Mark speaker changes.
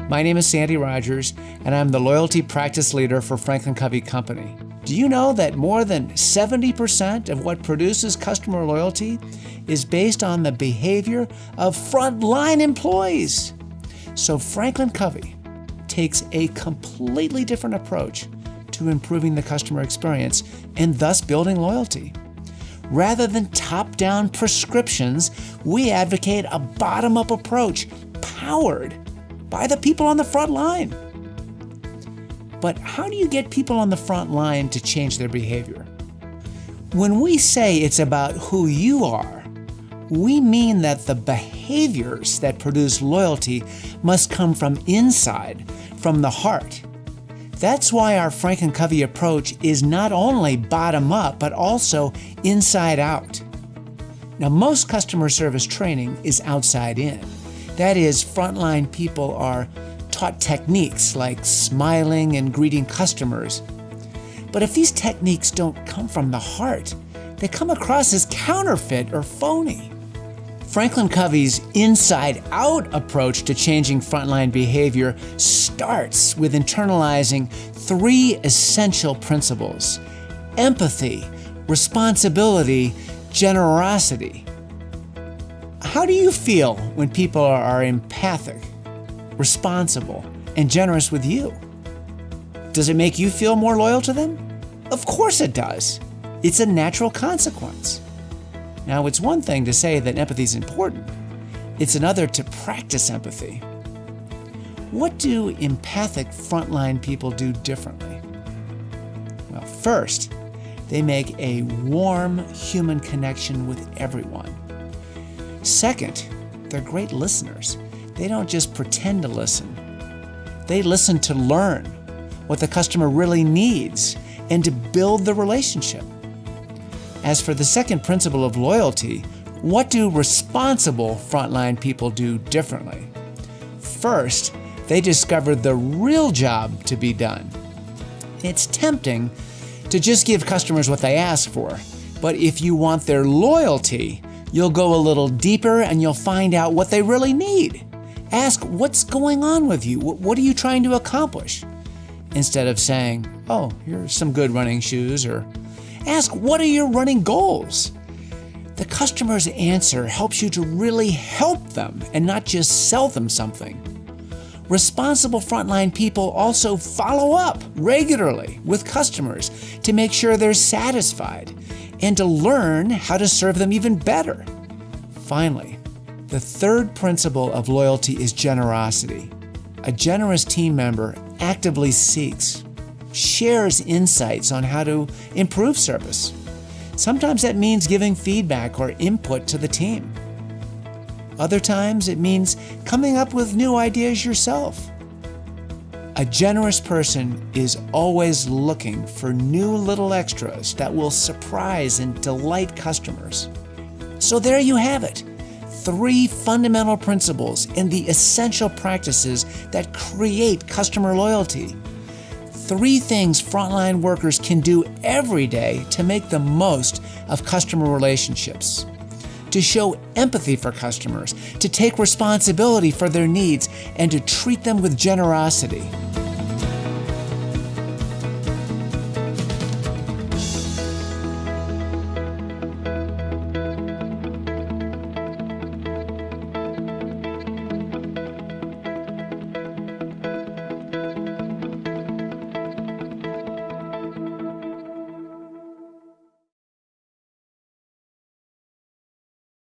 Speaker 1: My name is Sandy Rogers, and I'm the Loyalty Practice Leader for FranklinCovey Company. Do you know that more than 70% of what produces customer loyalty is based on the behavior of frontline employees? So FranklinCovey takes a completely different approach to improving the customer experience and thus building loyalty. Rather than top-down prescriptions, we advocate a bottom-up approach powered by the people on the front line. But how do you get people on the front line to change their behavior? When we say it's about who you are, we mean that the behaviors that produce loyalty must come from inside, from the heart. That's why our FranklinCovey approach is not only bottom-up, but also inside-out. Now, most customer service training is outside in. That is, frontline people are taught techniques like smiling and greeting customers. But if these techniques don't come from the heart, they come across as counterfeit or phony. FranklinCovey's inside-out approach to changing frontline behavior starts with internalizing 3 essential principles: empathy, responsibility, generosity. How do you feel when people are empathic, responsible, and generous with you? Does it make you feel more loyal to them? Of course it does. It's a natural consequence. Now, it's one thing to say that empathy is important. It's another to practice empathy. What do empathic frontline people do differently? Well, first, they make a warm human connection with everyone. Second, they're great listeners. They don't just pretend to listen. They listen to learn what the customer really needs and to build the relationship. As for the second principle of loyalty, what do responsible frontline people do differently? First, they discover the real job to be done. It's tempting to just give customers what they ask for, but if you want their loyalty, you'll go a little deeper and you'll find out what they really need. Ask, what's going on with you? What are you trying to accomplish? Instead of saying, oh, here's some good running shoes, or ask, what are your running goals? The customer's answer helps you to really help them and not just sell them something. Responsible frontline people also follow up regularly with customers to make sure they're satisfied and to learn how to serve them even better. Finally, the third principle of loyalty is generosity. A generous team member actively seeks, shares insights on how to improve service. Sometimes that means giving feedback or input to the team. Other times it means coming up with new ideas yourself. A generous person is always looking for new little extras that will surprise and delight customers. So there you have it. 3 fundamental principles and the essential practices that create customer loyalty. 3 things frontline workers can do every day to make the most of customer relationships. To show empathy for customers, to take responsibility for their needs, and to treat them with generosity.